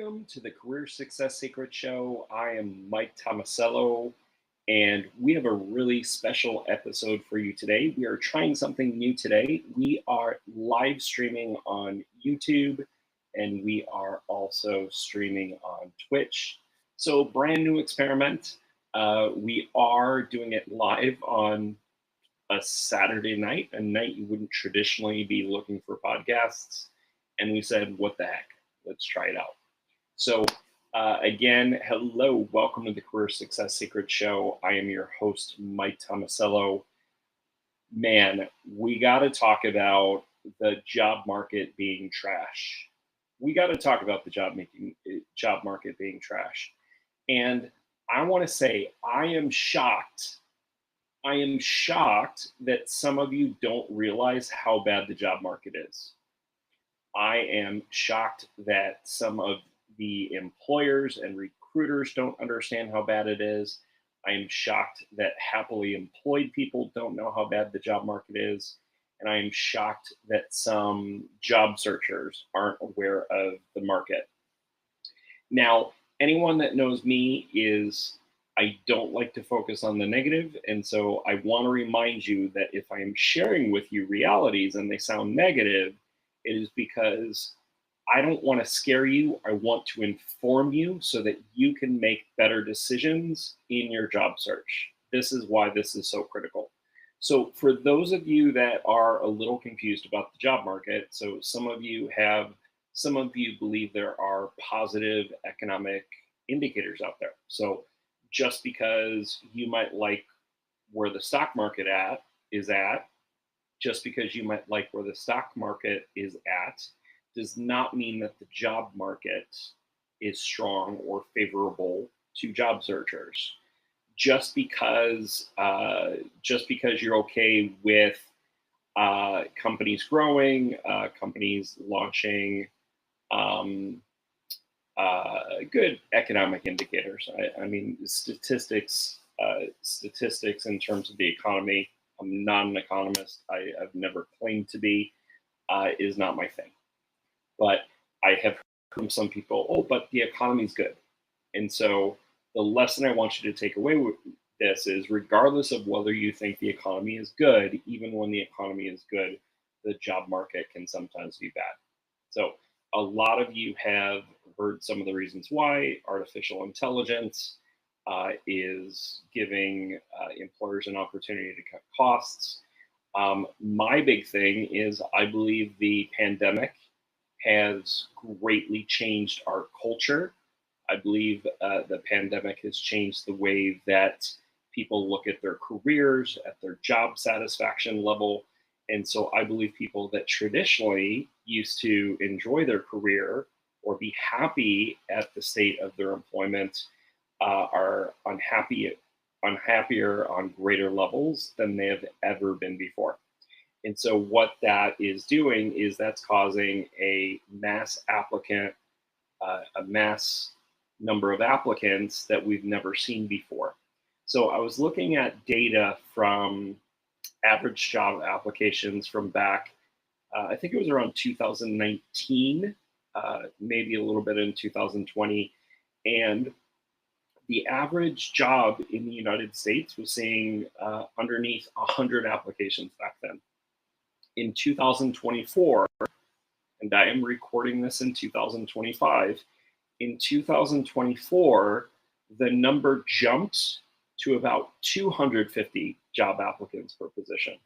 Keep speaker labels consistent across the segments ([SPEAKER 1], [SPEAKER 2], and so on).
[SPEAKER 1] Welcome to the Career Success Secret Show. I am Mike Tomasello, and we have a really special episode for you today. We are trying something new today. We are live streaming on YouTube, and we are also streaming on Twitch. So, brand new experiment. We are doing it live on a Saturday night, a night you wouldn't traditionally be looking for podcasts. And we said, what the heck? Let's try it out. So, again, hello, welcome to the Career Success Secret Show. I am your host, Mike Tomasello. Man, we got to talk about the job market being trash. We got to talk about the job market being trash. And I want to say, I am shocked that some of you don't realize how bad the job market is. I am shocked that some of the employers and recruiters don't understand how bad it is. I am shocked that happily employed people don't know how bad the job market is. And I am shocked that some job searchers aren't aware of the market. Now, anyone that knows me is I don't like to focus on the negative. And so I want to remind you that if I am sharing with you realities and they sound negative, it is because I don't want to scare you. I want to inform you so that you can make better decisions in your job search. This is why this is so critical. So for those of you that are a little confused about the job market, so some of you believe there are positive economic indicators out there. So just because you might like where the stock market is at, just because you might like where the stock market is at, does not mean that the job market is strong or favorable to job searchers. Just because you're okay with companies growing, companies launching good economic indicators. I mean, statistics in terms of the economy. I'm not an economist. I've never claimed to be. Is not my thing. But I have heard from some people, oh, but the economy's good. And so the lesson I want you to take away with this is, regardless of whether you think the economy is good, even when the economy is good, the job market can sometimes be bad. So a lot of you have heard some of the reasons why artificial intelligence is giving employers an opportunity to cut costs. My big thing is I believe the pandemic has greatly changed our culture. I believe the pandemic has changed the way that people look at their careers, at their job satisfaction level. And so I believe people that traditionally used to enjoy their career or be happy at the state of their employment are happier on greater levels than they have ever been before. And so what that is doing is that's causing a mass number of applicants that we've never seen before. So I was looking at data from average job applications from back, I think it was around 2019, maybe a little bit in 2020. And the average job in the United States was seeing underneath 100 applications back then. In 2024, and I am recording this in 2025, in 2024, the number jumped to about 250 job applicants per position.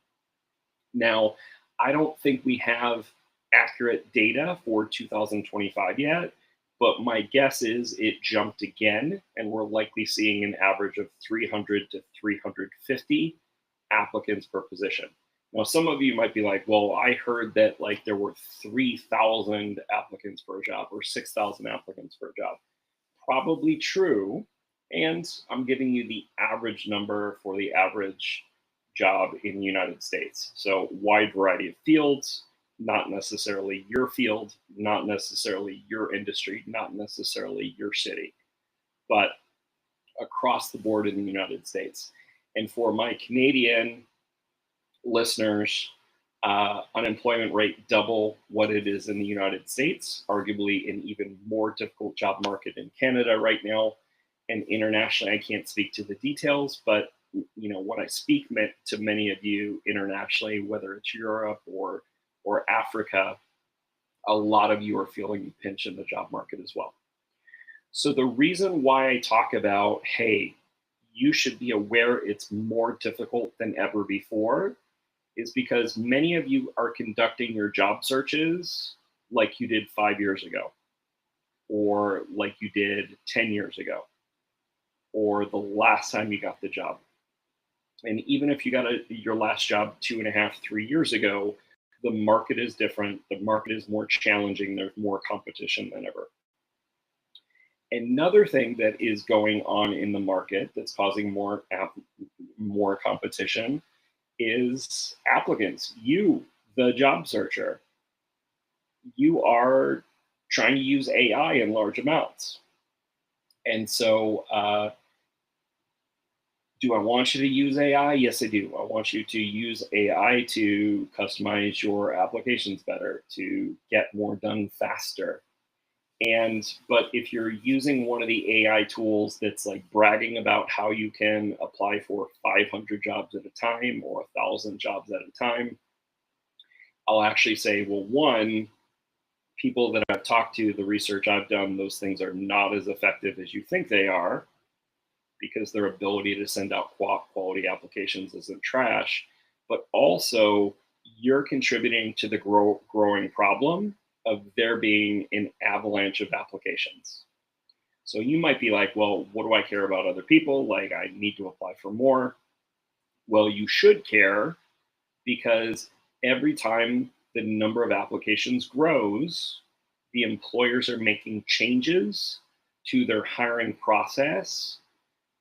[SPEAKER 1] Now, I don't think we have accurate data for 2025 yet, but my guess is it jumped again, and we're likely seeing an average of 300 to 350 applicants per position. Now, some of you might be like, well, I heard that like there were 3,000 applicants for a job or 6,000 applicants for a job. Probably true. And I'm giving you the average number for the average job in the United States. So wide variety of fields, not necessarily your field, not necessarily your industry, not necessarily your city, but across the board in the United States. And for my Canadian listeners, Unemployment rate double what it is in the United States, arguably an even more difficult job market in Canada right now. And internationally, I can't speak to the details, but when I speak to many of you internationally, whether it's Europe or Africa, a lot of you are feeling the pinch in the job market as well. So the reason why I talk about, hey, you should be aware it's more difficult than ever before is because many of you are conducting your job searches like you did 5 years ago, or like you did 10 years ago, or the last time you got the job. And even if you got your last job 2.5, 3 years ago, the market is different. The market is more challenging. There's more competition than ever. Another thing that is going on in the market that's causing more competition is applicants. You, the job searcher, you are trying to use AI in large amounts. And so, do I want you to use AI? Yes, I do. I want you to use AI to customize your applications better, to get more done faster. But if you're using one of the AI tools that's like bragging about how you can apply for 500 jobs at a time or 1,000 jobs at a time, I'll actually say, well, one, people that I've talked to, the research I've done, those things are not as effective as you think they are, because their ability to send out quality applications isn't trash. But also, you're contributing to the growing problem of there being an avalanche of applications. So you might be like, well, what do I care about other people? Like, I need to apply for more. Well, you should care, because every time the number of applications grows, the employers are making changes to their hiring process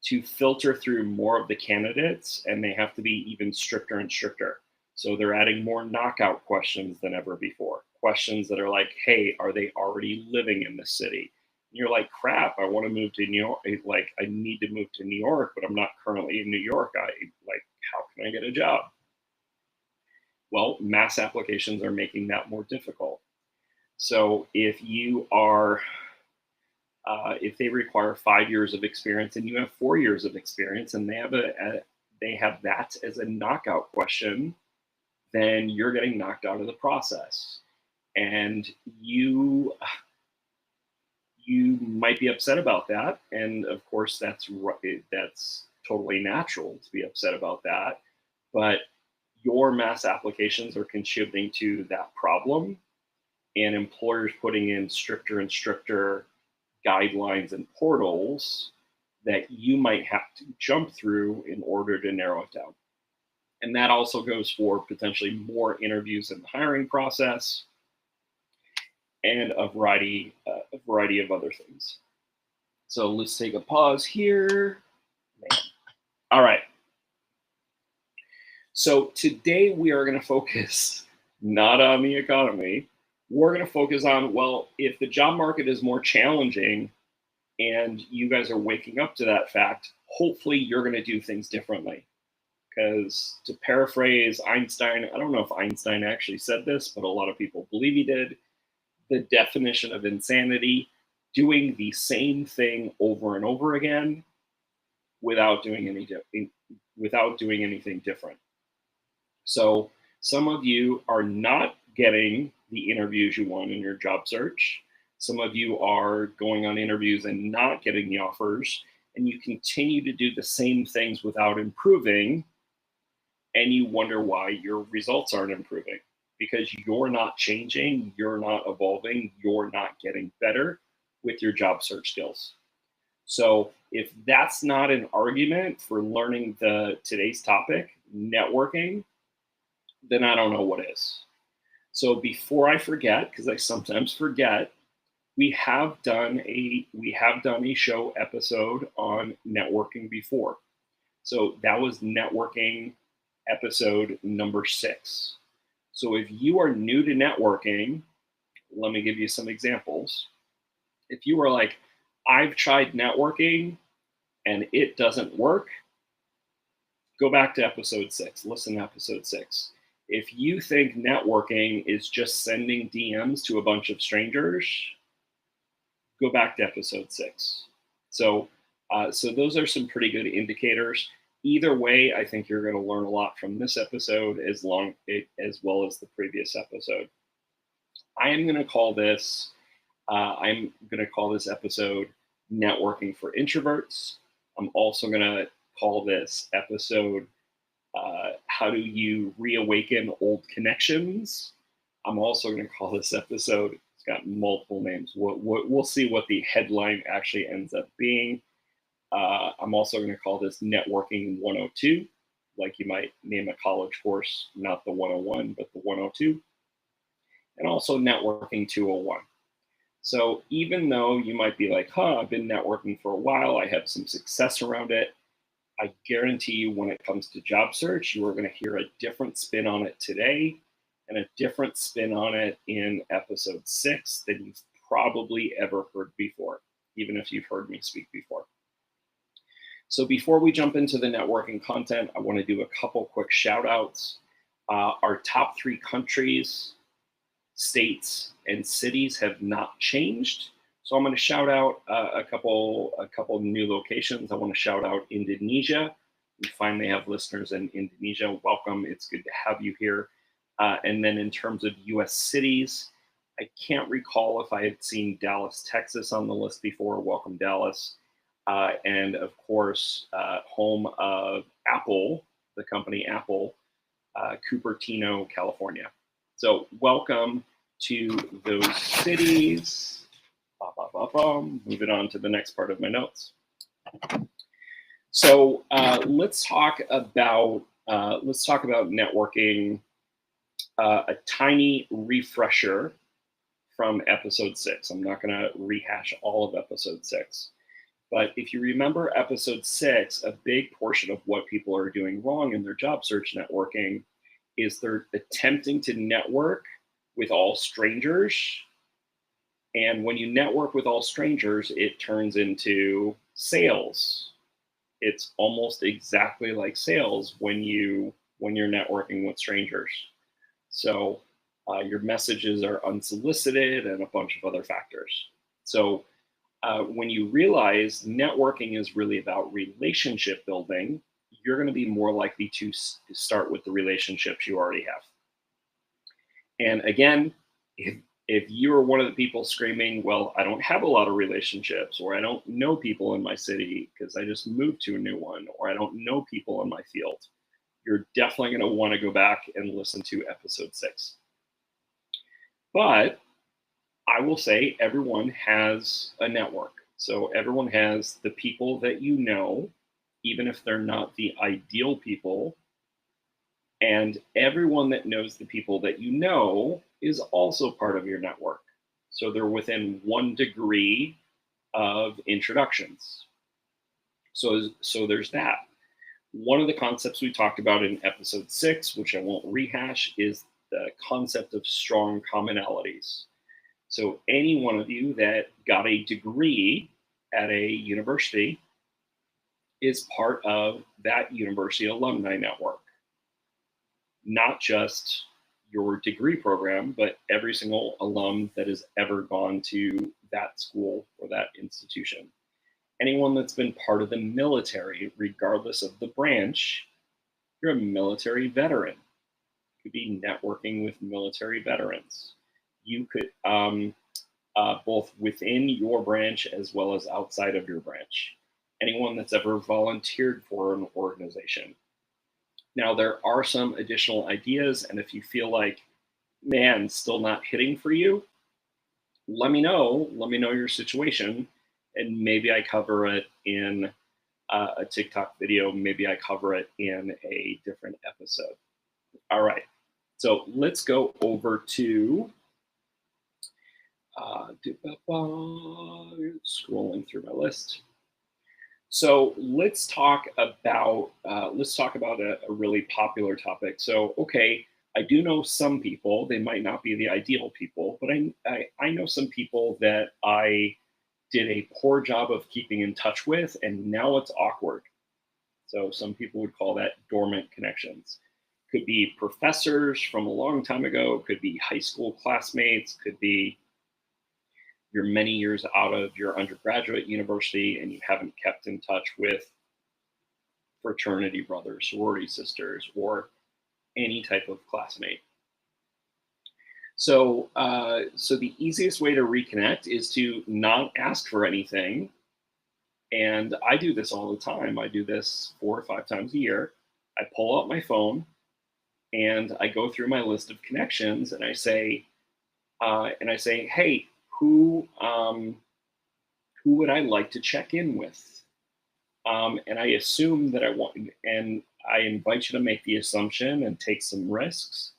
[SPEAKER 1] to filter through more of the candidates, and they have to be even stricter and stricter. So they're adding more knockout questions than ever before. Questions that are like, hey, are they already living in the city? And you're like, crap, I want to move to New York. Like, I need to move to New York, but I'm not currently in New York. How can I get a job? Well, mass applications are making that more difficult. So if they require 5 years of experience and you have 4 years of experience, and they have that as a knockout question, then you're getting knocked out of the process. And you might be upset about that. And of course, that's totally natural to be upset about that. But your mass applications are contributing to that problem, and employers putting in stricter and stricter guidelines and portals that you might have to jump through in order to narrow it down. And that also goes for potentially more interviews in the hiring process and a variety of other things. So let's take a pause here. Man. All right. So today we are going to focus not on the economy. We're going to focus on, well, if the job market is more challenging and you guys are waking up to that fact, hopefully you're going to do things differently. Because to paraphrase Einstein, I don't know if Einstein actually said this, but a lot of people believe he did. The definition of insanity: doing the same thing over and over again without doing anything different. So some of you are not getting the interviews you want in your job search. Some of you are going on interviews and not getting the offers, and you continue to do the same things without improving, and you wonder why your results aren't improving, because you're not changing, you're not evolving, you're not getting better with your job search skills. So if that's not an argument for learning today's topic, networking, then I don't know what is. So before I forget, because I sometimes forget, we have done a show episode on networking before. So that was networking episode number 6. So if you are new to networking, let me give you some examples. If you are like, I've tried networking and it doesn't work, go back to episode 6, listen to episode 6. If you think networking is just sending DMs to a bunch of strangers, go back to episode 6. So those are some pretty good indicators. Either way, I think you're going to learn a lot from this episode as well as the previous episode. I'm going to call this episode Networking for Introverts. I'm also going to call this episode How Do You Reawaken Old Connections? I'm also going to call this episode, it's got multiple names. We'll see what the headline actually ends up being. I'm also going to call this Networking 102, like you might name a college course, not the 101, but the 102. And also Networking 201. So even though you might be like, I've been networking for a while, I have some success around it, I guarantee you when it comes to job search, you are going to hear a different spin on it today and a different spin on it in episode 6 than you've probably ever heard before, even if you've heard me speak before. So before we jump into the networking content, I want to do a couple quick shout outs. Our top 3 countries, states, and cities have not changed. So I'm going to shout out a couple new locations. I want to shout out Indonesia. We finally have listeners in Indonesia. Welcome. It's good to have you here. And then in terms of US cities, I can't recall if I had seen Dallas, Texas on the list before. Welcome, Dallas. And of course, home of Apple, the company Apple, Cupertino, California. So welcome to those cities. Moving on to the next part of my notes. So let's talk about networking. A tiny refresher from episode 6. I'm not going to rehash all of episode 6. But if you remember episode 6, a big portion of what people are doing wrong in their job search networking is they're attempting to network with all strangers. And when you network with all strangers, it turns into sales. It's almost exactly like sales when you're networking with strangers. So your messages are unsolicited and a bunch of other factors. So when you realize networking is really about relationship building, you're going to be more likely to start with the relationships you already have. And again, if you're one of the people screaming, well, I don't have a lot of relationships, or I don't know people in my city because I just moved to a new one, or I don't know people in my field, you're definitely going to want to go back and listen to episode 6. But I will say everyone has a network. So everyone has the people that you know, even if they're not the ideal people. And everyone that knows the people that you know is also part of your network. So they're within 1 degree of introductions. So there's that. One of the concepts we talked about in episode 6, which I won't rehash, is the concept of strong commonalities. So any one of you that got a degree at a university is part of that university alumni network. Not just your degree program, but every single alum that has ever gone to that school or that institution. Anyone that's been part of the military, regardless of the branch, you're a military veteran. You could be networking with military veterans. You could, both within your branch as well as outside of your branch. Anyone that's ever volunteered for an organization. Now, there are some additional ideas, and if you feel like, man, still not hitting for you, let me know your situation, and maybe I cover it in a TikTok video, maybe I cover it in a different episode. All right, so let's go over to scrolling through my list. So let's talk about a really popular topic. So okay, I do know some people. They might not be the ideal people, but I know some people that I did a poor job of keeping in touch with, and now it's awkward. So some people would call that dormant connections. Could be professors from a long time ago, could be high school classmates, could be you're many years out of your undergraduate university and you haven't kept in touch with fraternity brothers, sorority sisters, or any type of classmate. So the easiest way to reconnect is to not ask for anything. And I do this all the time. I do this 4 or 5 times a year. I pull out my phone and I go through my list of connections and I say, hey, who would I like to check in with? And I assume that I want, and I invite you to make the assumption and take some risks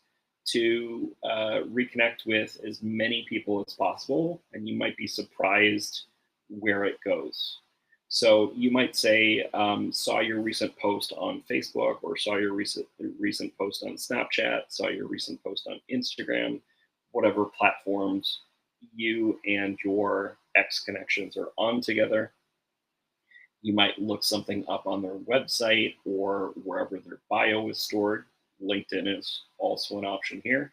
[SPEAKER 1] to reconnect with as many people as possible, and you might be surprised where it goes. So you might say, saw your recent post on Facebook, or saw your recent post on Snapchat, saw your recent post on Instagram, whatever platforms you and your ex connections are on together. You might look something up on their website or wherever their bio is stored. LinkedIn is also an option here.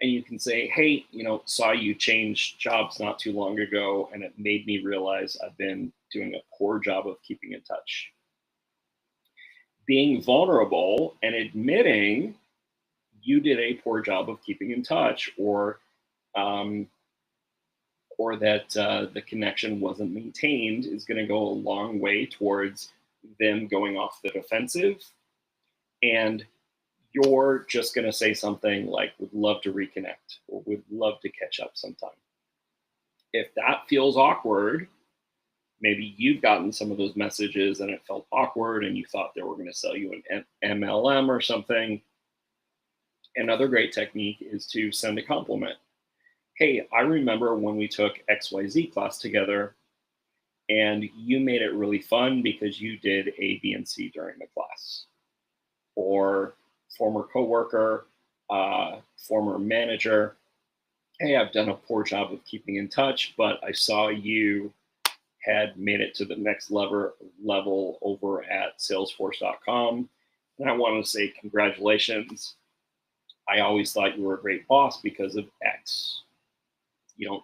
[SPEAKER 1] And you can say, hey, saw you change jobs not too long ago, and it made me realize I've been doing a poor job of keeping in touch. Being vulnerable and admitting you did a poor job of keeping in touch, um, or that the connection wasn't maintained is going to go a long way towards them going off the defensive. And you're just going to say something like, would love to reconnect or would love to catch up sometime. If that feels awkward, maybe you've gotten some of those messages and it felt awkward and you thought they were going to sell you an MLM or something. Another great technique is to send a compliment. Hey, I remember when we took XYZ class together and you made it really fun because you did A, B, and C during the class. Or former coworker, former manager, hey, I've done a poor job of keeping in touch, but I saw you had made it to the next level over at salesforce.com. And I want to say congratulations. I always thought you were a great boss because of X. You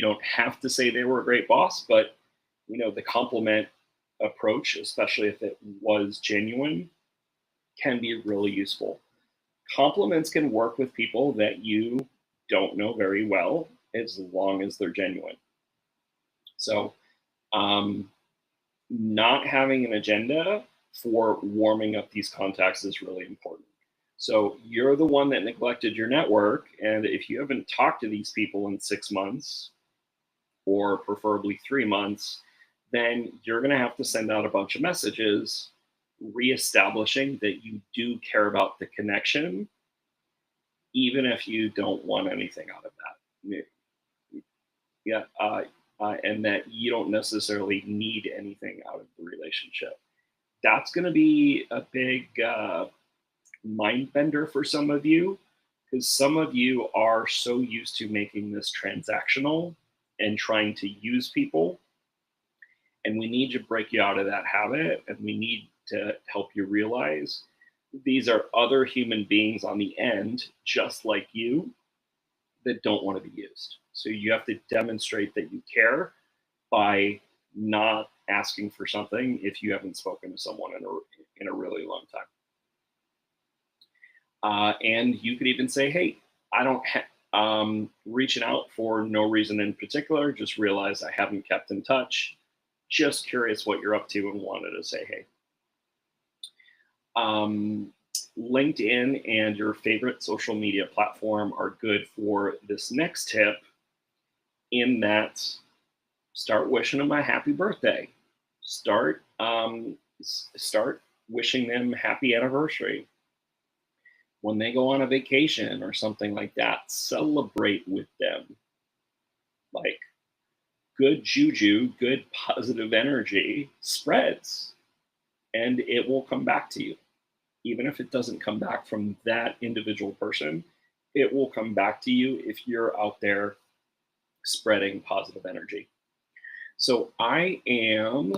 [SPEAKER 1] don't have to say they were a great boss, but the compliment approach, especially if it was genuine, can be really useful. Compliments can work with people that you don't know very well as long as they're genuine. So, not having an agenda for warming up these contacts is really important. So, you're the one that neglected your network. And if you haven't talked to these people in 6 months, or preferably 3 months, then you're going to have to send out a bunch of messages reestablishing that you do care about the connection, even if you don't want anything out of that. Yeah, and that you don't necessarily need anything out of the relationship. That's going to be a big mind bender for some of you, because some of you are so used to making this transactional and trying to use people. And we need to break you out of that habit, and we need to help you realize these are other human beings on the end, just like you, that don't want to be used. So you have to demonstrate that you care by not asking for something if you haven't spoken to someone in a really long time. And you could even say, hey, I don't reaching out for no reason in particular, just realize I haven't kept in touch. Just curious what you're up to and wanted to say hey. LinkedIn and your favorite social media platform are good for this next tip, in that start wishing them a happy birthday. Start wishing them happy anniversary. When they go on a vacation or something like that, celebrate with them. Like, good juju, good positive energy spreads, and it will come back to you. Even if it doesn't come back from that individual person, it will come back to you if you're out there spreading positive energy. So I am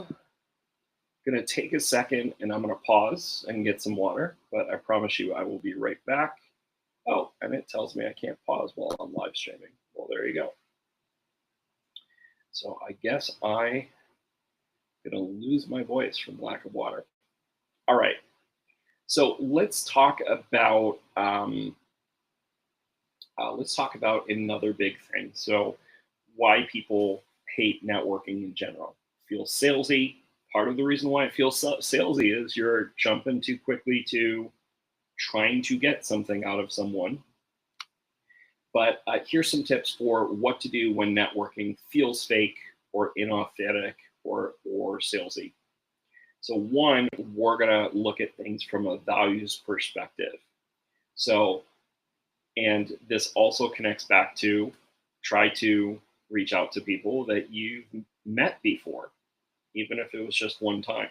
[SPEAKER 1] going to take a second and I'm going to pause and get some water, but I promise you I will be right back. Oh, and it tells me I can't pause while I'm live streaming. Well, there you go. So I guess I'm going to lose my voice from lack of water. All right. So let's talk about another big thing. So why people hate networking in general. Feels salesy. Part of the reason why it feels salesy is you're jumping too quickly to trying to get something out of someone. But here's some tips for what to do when networking feels fake or inauthentic or salesy. So one, we're gonna look at things from a values perspective. So, and this also connects back to try to reach out to people that you've met before, even if it was just one time.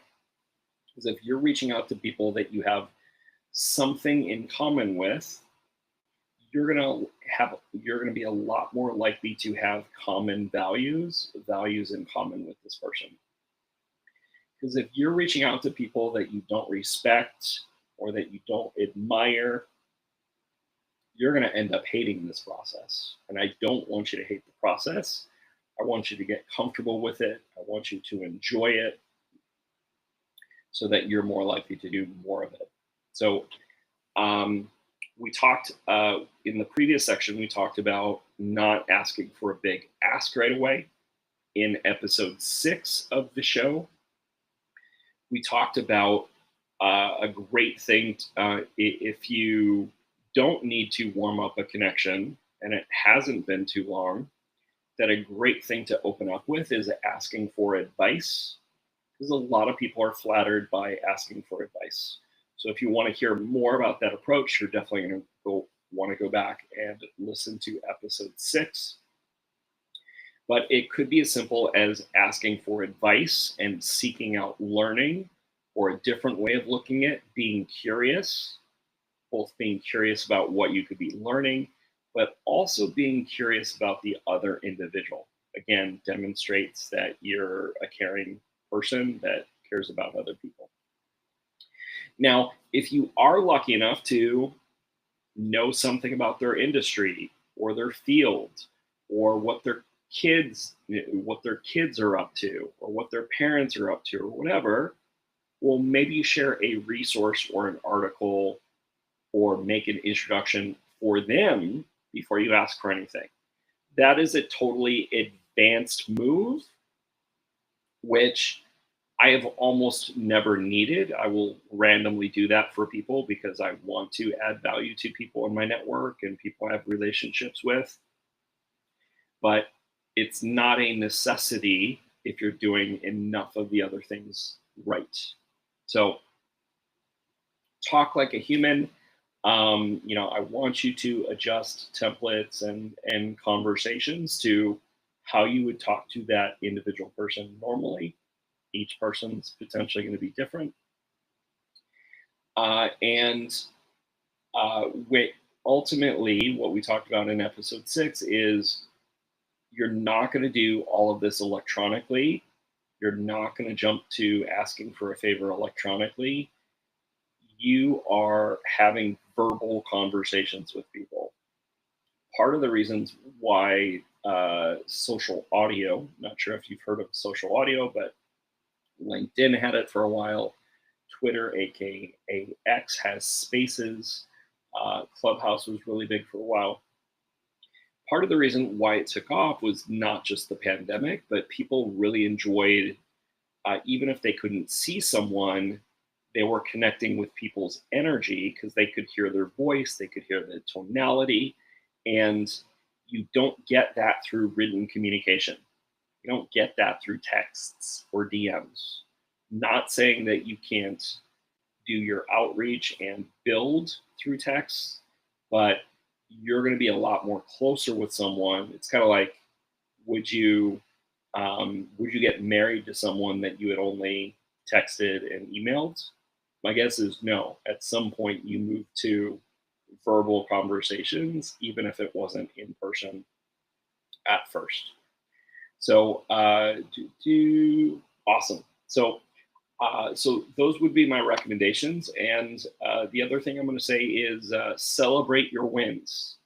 [SPEAKER 1] Because if you're reaching out to people that you have something in common with, you're gonna be a lot more likely to have common values in common with this person. Because if you're reaching out to people that you don't respect or that you don't admire, you're going to end up hating this process. And I don't want you to hate the process. I want you to get comfortable with it. I want you to enjoy it so that you're more likely to do more of it. So we talked in the previous section, we talked about not asking for a big ask right away. In episode 6 of the show, we talked about a great thing if you don't need to warm up a connection and it hasn't been too long, that a great thing to open up with is asking for advice, because a lot of people are flattered by asking for advice. So if you want to hear more about that approach, you're definitely going to want to go back and listen to episode 6. But it could be as simple as asking for advice and seeking out learning or a different way of looking at being curious, both being curious about what you could be learning, but also being curious about the other individual. Again, demonstrates that you're a caring person that cares about other people. Now, if you are lucky enough to know something about their industry or their field or what their kids are up to or what their parents are up to or whatever, well, maybe you share a resource or an article or make an introduction for them before you ask for anything. That is a totally advanced move, which I have almost never needed. I will randomly do that for people because I want to add value to people in my network and people I have relationships with. But it's not a necessity if you're doing enough of the other things right. So talk like a human. I want you to adjust templates and conversations to how you would talk to that individual person normally. Each person's potentially going to be different. Ultimately, what we talked about in episode 6 is you're not going to do all of this electronically. You're not going to jump to asking for a favor electronically. You are having verbal conversations with people. Part of the reasons why social audio, not sure if you've heard of social audio, but LinkedIn had it for a while. Twitter, aka X, has Spaces. Clubhouse was really big for a while. Part of the reason why it took off was not just the pandemic, but people really enjoyed, even if they couldn't see someone, they were connecting with people's energy because they could hear their voice, they could hear the tonality, and you don't get that through written communication. You don't get that through texts or DMs. Not saying that you can't do your outreach and build through text, but you're going to be a lot more closer with someone. It's kind of like, would you get married to someone that you had only texted and emailed? My guess is no. At some point, you move to verbal conversations, even if it wasn't in person at first. So, awesome. So, So those would be my recommendations. And the other thing I'm going to say is celebrate your wins,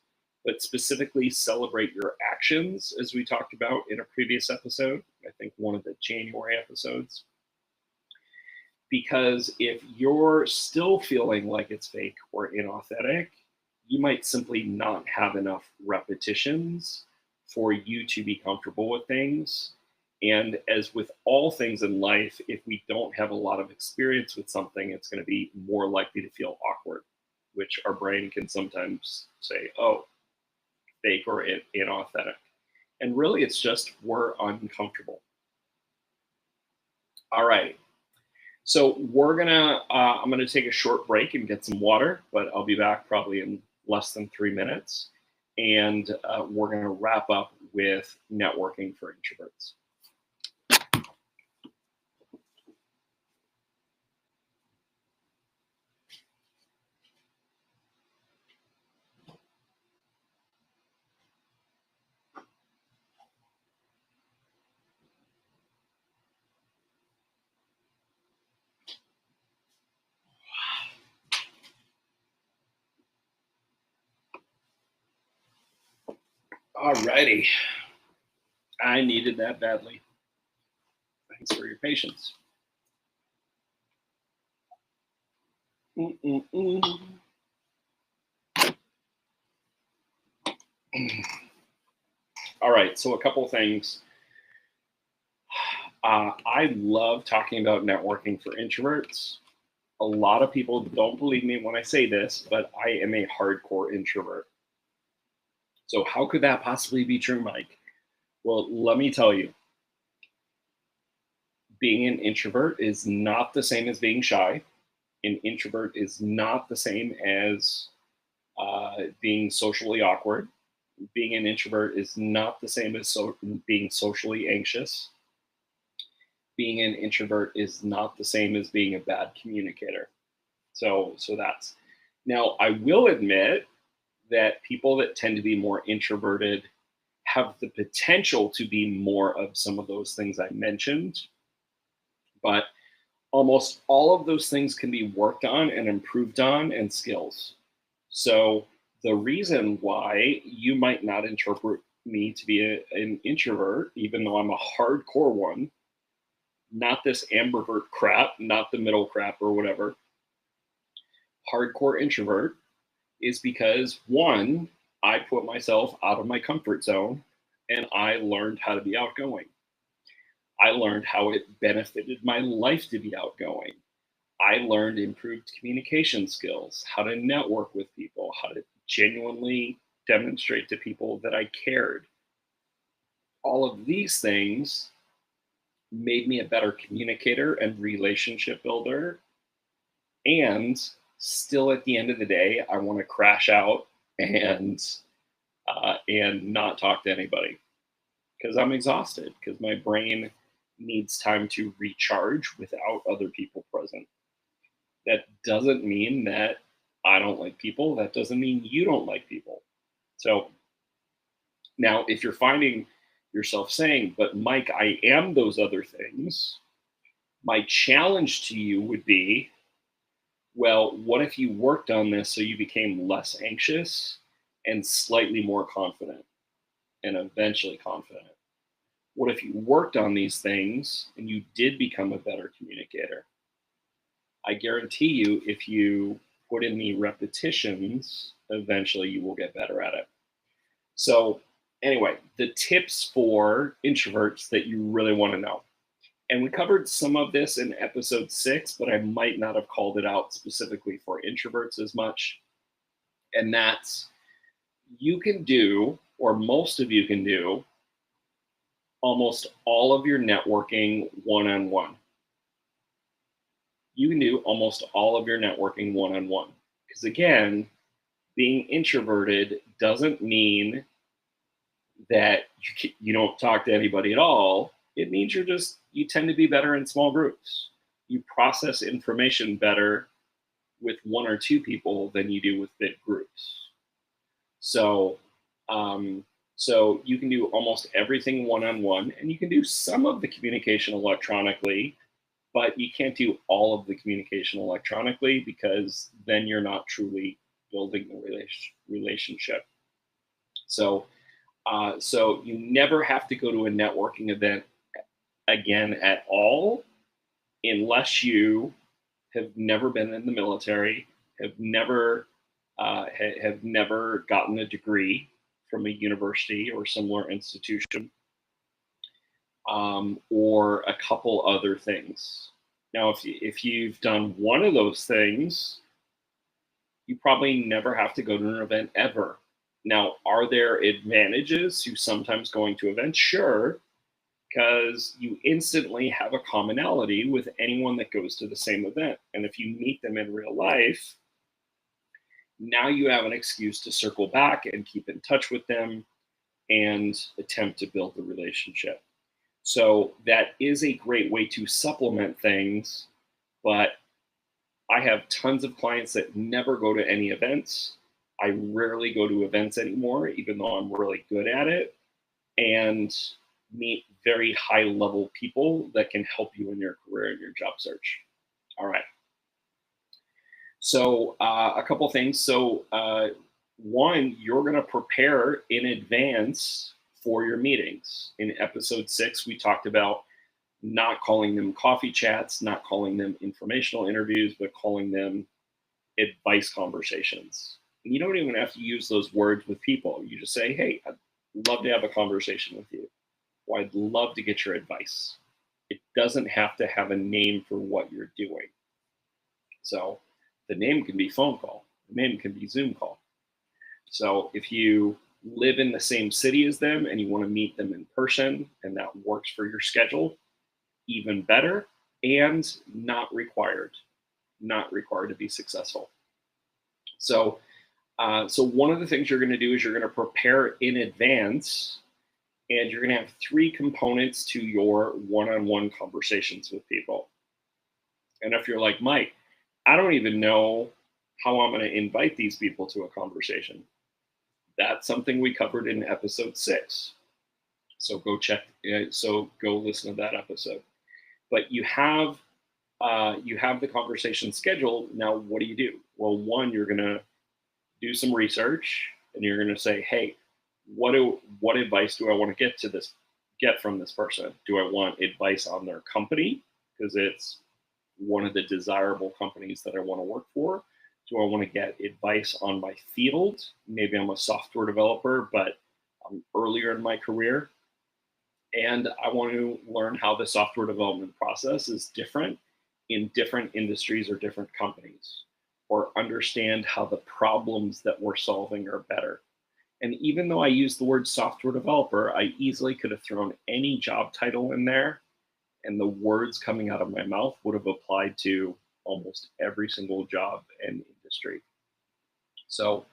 [SPEAKER 1] but specifically celebrate your actions, as we talked about in a previous episode. I think one of the January episodes. Because if you're still feeling like it's fake or inauthentic, you might simply not have enough repetitions for you to be comfortable with things. And as with all things in life, if we don't have a lot of experience with something, it's going to be more likely to feel awkward, which our brain can sometimes say, oh, fake or inauthentic. And really, it's just we're uncomfortable. All right. So I'm gonna take a short break and get some water, but I'll be back probably in less than 3 minutes, and we're gonna wrap up with networking for introverts. Alrighty, I needed that badly. Thanks for your patience. Mm-mm-mm. All right, so a couple things. I love talking about networking for introverts. A lot of people don't believe me when I say this, but I am a hardcore introvert. So how could that possibly be true, Mike? Well, let me tell you, being an introvert is not the same as being shy. An introvert is not the same as being socially awkward. Being an introvert is not the same as being socially anxious. Being an introvert is not the same as being a bad communicator. So that's now. I will admit that people that tend to be more introverted have the potential to be more of some of those things I mentioned, but almost all of those things can be worked on and improved on and skills. So the reason why you might not interpret me to be an introvert, even though I'm a hardcore one, not this ambivert crap, not the middle crap or whatever, hardcore introvert, is because one, I put myself out of my comfort zone and I learned how to be outgoing. I learned how it benefited my life to be outgoing. I learned improved communication skills, how to network with people, how to genuinely demonstrate to people that I cared. All of these things made me a better communicator and relationship builder. And still, at the end of the day, I want to crash out and not talk to anybody because I'm exhausted because my brain needs time to recharge without other people present. That doesn't mean that I don't like people. That doesn't mean you don't like people. So now, if you're finding yourself saying, but Mike, I am those other things, my challenge to you would be, well, what if you worked on this so you became less anxious and slightly more confident and eventually confident? What if you worked on these things and you did become a better communicator? I guarantee you, if you put in the repetitions, eventually you will get better at it. So, anyway, the tips for introverts that you really want to know. And we covered some of this in episode 6, but I might not have called it out specifically for introverts as much. And that's you can do, or most of you can do, almost all of your networking one on one. You can do almost all of your networking one on one. Because again, being introverted doesn't mean that you don't talk to anybody at all. It means you tend to be better in small groups. You process information better with one or two people than you do with big groups. So, so you can do almost everything one on one, and you can do some of the communication electronically, but you can't do all of the communication electronically because then you're not truly building the relationship. So, so you never have to go to a networking event again at all unless you have never been in the military, have never gotten a degree from a university or similar institution, or a couple other things. Now, if you've done one of those things, you probably never have to go to an event ever. Now, are there advantages to sometimes going to events? Sure, because you instantly have a commonality with anyone that goes to the same event. And if you meet them in real life, now you have an excuse to circle back and keep in touch with them and attempt to build a relationship. So that is a great way to supplement things, but I have tons of clients that never go to any events. I rarely go to events anymore, even though I'm really good at it, and meet very high level people that can help you in your career and your job search. All right. So, a couple things. So, one, you're going to prepare in advance for your meetings. In episode 6, we talked about not calling them coffee chats, not calling them informational interviews, but calling them advice conversations. And you don't even have to use those words with people. You just say, hey, I'd love to have a conversation with you. Or I'd love to get your advice. It doesn't have to have a name for what you're doing. So the name can be phone call, the name can be Zoom call. So if you live in the same city as them and you want to meet them in person and that works for your schedule, even better, and not required to be successful. So, so one of the things you're going to do is you're going to prepare in advance, and you're going to have 3 components to your one-on-one conversations with people. And if you're like, Mike, I don't even know how I'm going to invite these people to a conversation, that's something we covered in episode 6. So go go listen to that episode. But you have the conversation scheduled. Now, what do? Well, one, you're going to do some research, and you're going to say, hey, what advice do I want to get from this person? Do I want advice on their company because it's one of the desirable companies that I want to work for? Do I want to get advice on my field? Maybe I'm a software developer, but I'm earlier in my career, and I want to learn how the software development process is different in different industries or different companies, or understand how the problems that we're solving are better. And even though I use the word software developer, I easily could have thrown any job title in there, and the words coming out of my mouth would have applied to almost every single job and industry. So,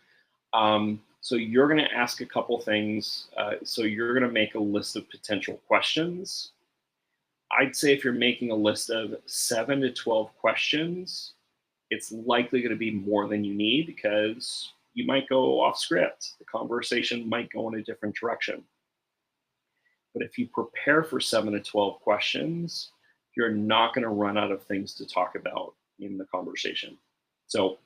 [SPEAKER 1] so you're going to ask a couple things. So you're going to make a list of potential questions. I'd say if you're making a list of 7 to 12 questions, it's likely going to be more than you need because you might go off script. The conversation might go in a different direction. But if you prepare for 7 to 12 questions, you're not going to run out of things to talk about in the conversation. So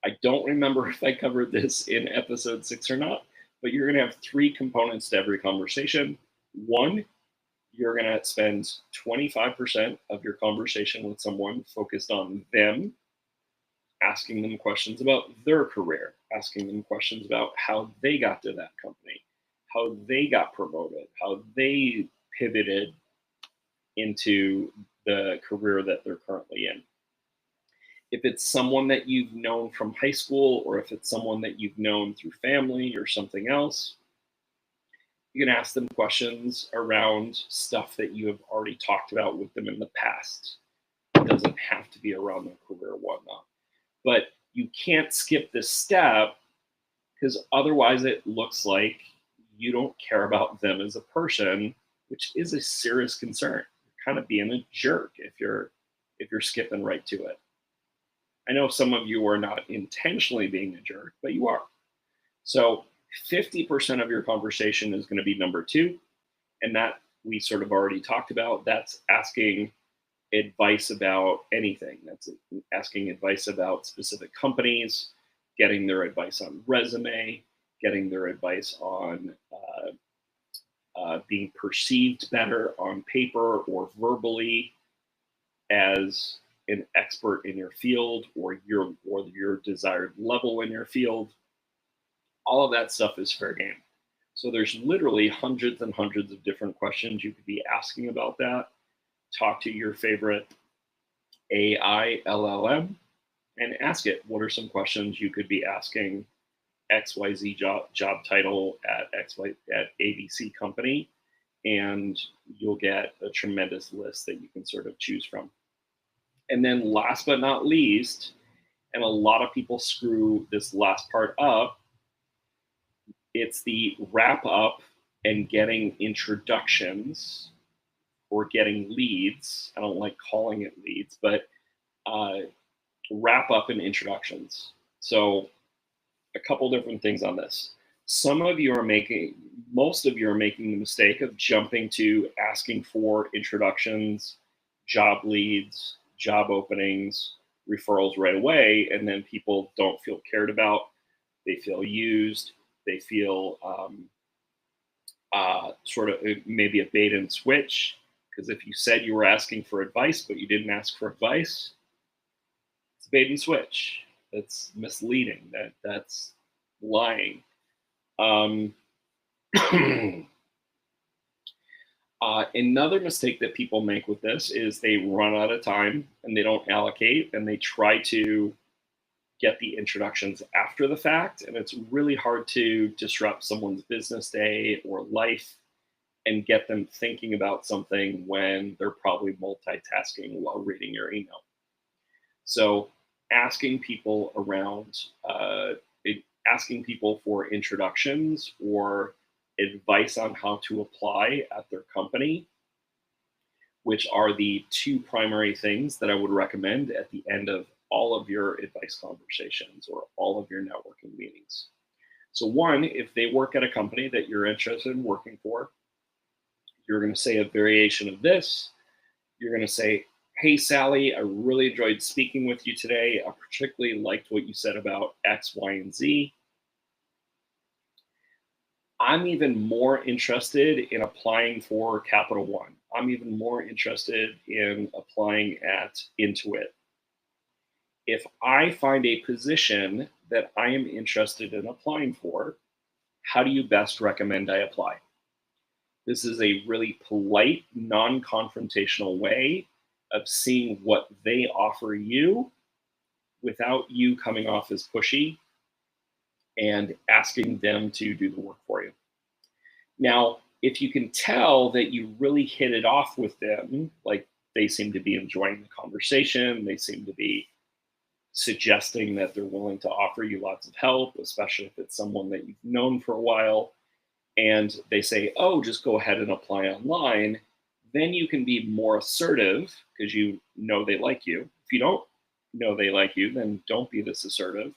[SPEAKER 1] I don't remember if I covered this in episode 6 or not, but you're going to have 3 components to every conversation. One, you're going to spend 25% of your conversation with someone focused on them, asking them questions about their career, asking them questions about how they got to that company, how they got promoted, how they pivoted into the career that they're currently in. If it's someone that you've known from high school, or if it's someone that you've known through family or something else, you can ask them questions around stuff that you have already talked about with them in the past. It doesn't have to be around their career or whatnot. But you can't skip this step because otherwise it looks like you don't care about them as a person, which is a serious concern. You're kind of being a jerk if you're skipping right to it. I know some of you are not intentionally being a jerk, but you are. So 50% of your conversation is going to be number 2, and that we sort of already talked about. That's asking advice about anything. That's asking advice about specific companies, getting their advice on resume, getting their advice on being perceived better on paper or verbally as an expert in your field, or your desired level in your field. All of that stuff is fair game. So there's literally hundreds and hundreds of different questions you could be asking about that. Talk to your favorite AI LLM and ask it, what are some questions you could be asking XYZ job title at ABC company, and you'll get a tremendous list that you can sort of choose from. And then last but not least, and a lot of people screw this last part up, it's the wrap up and getting introductions or getting leads. I don't like calling it leads, but wrap up and introductions. So a couple different things on this. Most of you are making the mistake of jumping to asking for introductions, job leads, job openings, referrals right away, and then people don't feel cared about. They feel used. They feel sort of maybe a bait and switch, because if you said you were asking for advice but you didn't ask for advice, it's bait and switch. That's misleading. That's lying. Another mistake that people make with this is they run out of time and they don't allocate, and they try to get the introductions after the fact. And it's really hard to disrupt someone's business day or life and get them thinking about something when they're probably multitasking while reading your email. So asking people asking people for introductions or advice on how to apply at their company, which are the two primary things that I would recommend at the end of all of your advice conversations or all of your networking meetings. So one, if they work at a company that you're interested in working for, you're going to say a variation of this. You're going to say, hey, Sally, I really enjoyed speaking with you today. I particularly liked what you said about X, Y, and Z. I'm even more interested in applying for Capital One. I'm even more interested in applying at Intuit. If I find a position that I am interested in applying for, how do you best recommend I apply? This is a really polite, non-confrontational way of seeing what they offer you without you coming off as pushy and asking them to do the work for you. Now, if you can tell that you really hit it off with them, like they seem to be enjoying the conversation, they seem to be suggesting that they're willing to offer you lots of help, especially if it's someone that you've known for a while, and they say, oh, just go ahead and apply online, then you can be more assertive because you know they like you. If you don't know they like you, then don't be this assertive.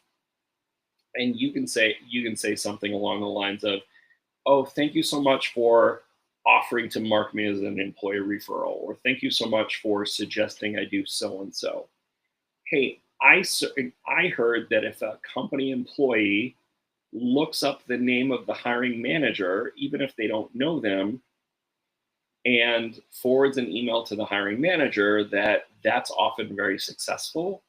[SPEAKER 1] And you can say something along the lines of, oh, thank you so much for offering to mark me as an employee referral, or thank you so much for suggesting I do so and so. Hey, I heard that if a company employee looks up the name of the hiring manager, even if they don't know them, and forwards an email to the hiring manager, that's often very successful,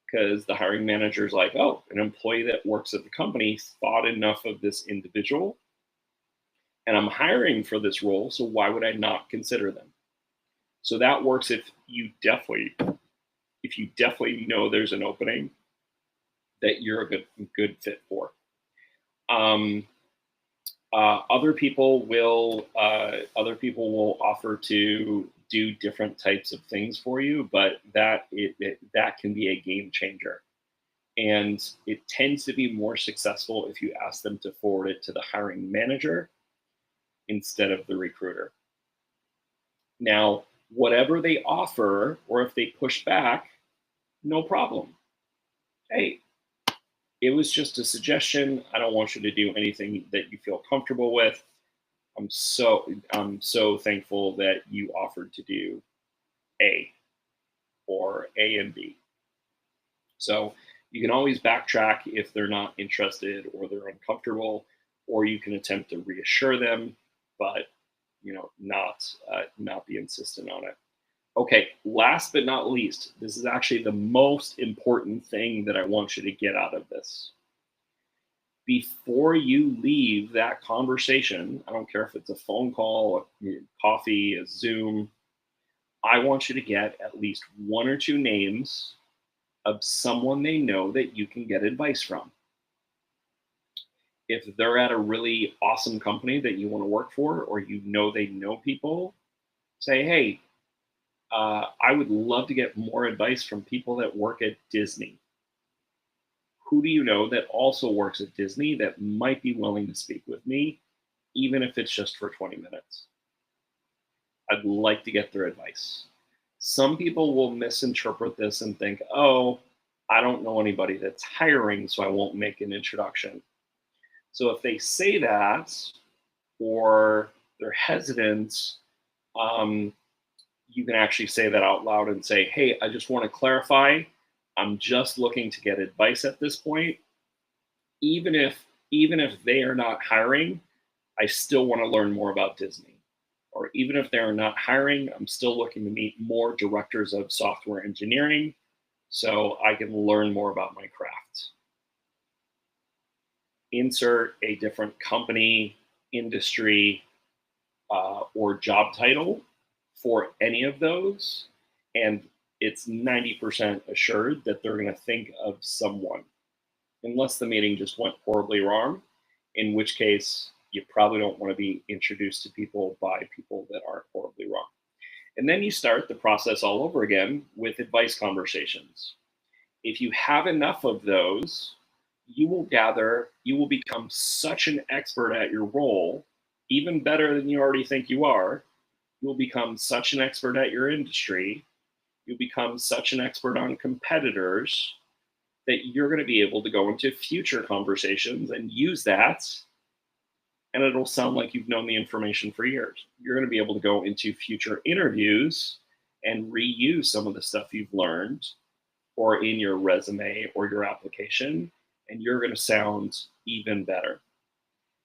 [SPEAKER 1] because the hiring manager is like, oh, an employee that works at the company thought enough of this individual, and I'm hiring for this role, so why would I not consider them? So that works if you definitely know there's an opening that you're a good fit for. Other people will offer to do different types of things for you, but that can be a game changer, and it tends to be more successful if you ask them to forward it to the hiring manager instead of the recruiter. Now, whatever they offer, or if they push back, no problem. Hey, it was just a suggestion. I don't want you to do anything that you feel comfortable with. I'm so thankful that you offered to do A or A and B. So you can always backtrack if they're not interested or they're uncomfortable, or you can attempt to reassure them, but not be insistent on it. Okay, last but not least, this is actually the most important thing that I want you to get out of this. Before you leave that conversation, I don't care if it's a phone call, a coffee, a Zoom, I want you to get at least one or two names of someone they know that you can get advice from. If they're at a really awesome company that you want to work for, or they know people, say, hey, I would love to get more advice from people that work at Disney. Who do you know that also works at Disney that might be willing to speak with me, even if it's just for 20 minutes? I'd like to get their advice. Some people will misinterpret this and think, oh, I don't know anybody that's hiring, so I won't make an introduction. So if they say that, or they're hesitant, um, you can actually say that out loud and say, hey, I just want to clarify. I'm just looking to get advice at this point. Even if they are not hiring, I still want to learn more about Disney. Or even if they're not hiring, I'm still looking to meet more directors of software engineering so I can learn more about my craft. Insert a different company, industry, or job title for any of those, and it's 90% assured that they're going to think of someone, unless the meeting just went horribly wrong, in which case you probably don't want to be introduced to people by people that aren't horribly wrong. And then you start the process all over again with advice conversations. If you have enough of those, you will become such an expert at your role, even better than you already think you are. You'll become such an expert at your industry. You'll become such an expert on competitors that you're going to be able to go into future conversations and use that. And it'll sound like you've known the information for years. You're going to be able to go into future interviews and reuse some of the stuff you've learned or in your resume or your application, and you're going to sound even better.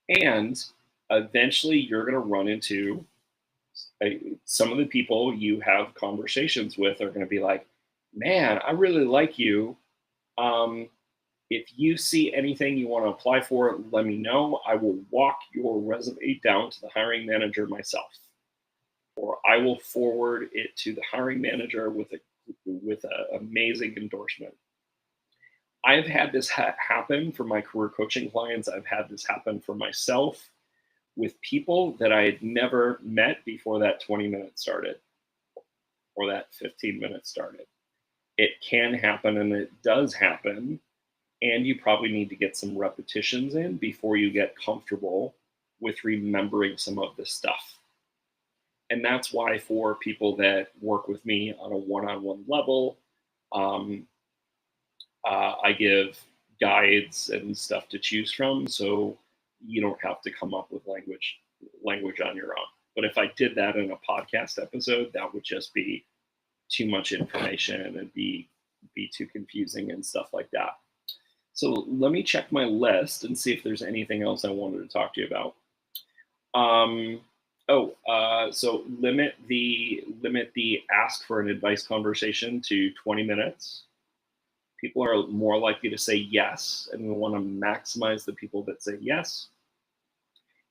[SPEAKER 1] And eventually, you're going to run into some of the people you have conversations with are going to be like, man, I really like you. If you see anything you want to apply for, let me know. I will walk your resume down to the hiring manager myself, or I will forward it to the hiring manager with a amazing endorsement. I've had this happen for my career coaching clients. I've had this happen for myself with people that I had never met before that 20 minutes started or that 15 minutes started. It can happen and it does happen. And you probably need to get some repetitions in before you get comfortable with remembering some of this stuff. And that's why for people that work with me on a one-on-one level, I give guides and stuff to choose from, so you don't have to come up with language on your own. But if I did that in a podcast episode, that would just be too much information and be too confusing and stuff like that. So let me check my list and see if there's anything else I wanted to talk to you about. So limit the ask for an advice conversation to 20 minutes. People are more likely to say yes, and we want to maximize the people that say yes.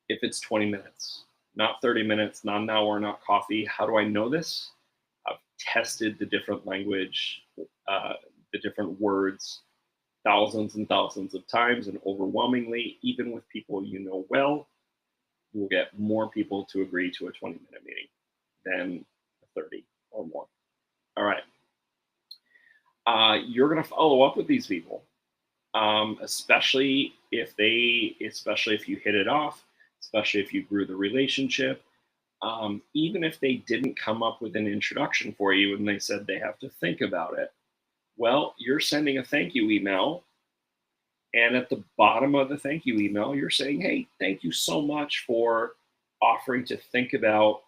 [SPEAKER 1] If it's 20 minutes, not 30 minutes, not an hour, not coffee. How do I know this? I've tested the different language, the different words, thousands and thousands of times, and overwhelmingly, even with people you know well, you will get more people to agree to a 20-minute meeting than 30 or more. All right. You're going to follow up with these people, especially if you hit it off, especially if you grew the relationship. Even if they didn't come up with an introduction for you and they said they have to think about it, well, you're sending a thank you email. And at the bottom of the thank you email, you're saying, hey, thank you so much for offering to think about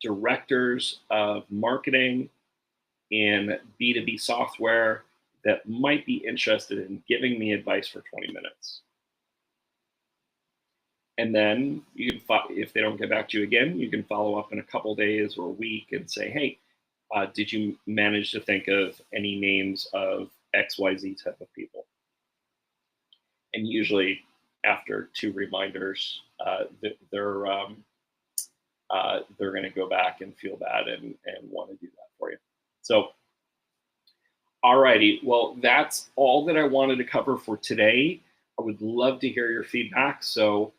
[SPEAKER 1] directors of marketing in B2B software that might be interested in giving me advice for 20 minutes. And then you can, if they don't get back to you again, you can follow up in a couple days or a week and say, hey, did you manage to think of any names of XYZ type of people? And usually after 2 reminders, they're going to go back and feel bad and want to do that for you. So, alrighty, well, that's all that I wanted to cover for today. I would love to hear your feedback. So,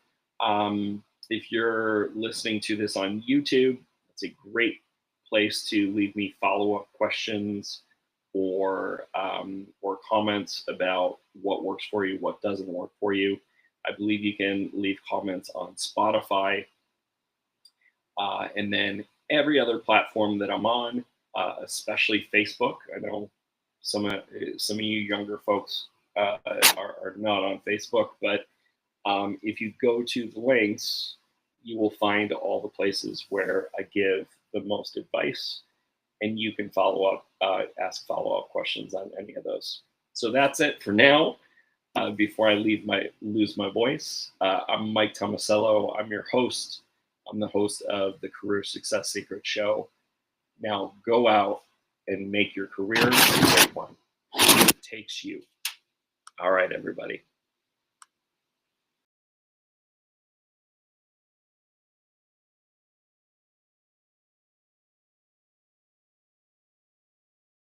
[SPEAKER 1] if you're listening to this on YouTube, it's a great place to leave me follow-up questions or comments about what works for you, what doesn't work for you. I believe you can leave comments on Spotify, and then every other platform that I'm on, especially Facebook. I know some of you younger folks are not on Facebook, but if you go to the links, you will find all the places where I give the most advice, and you can follow up, ask follow-up questions on any of those. So that's it for now. Before I lose my voice, I'm Mike Tomasello. I'm your host. I'm the host of the Career Success Secret Show. Now go out and make your career a great one. It takes you. All right, everybody.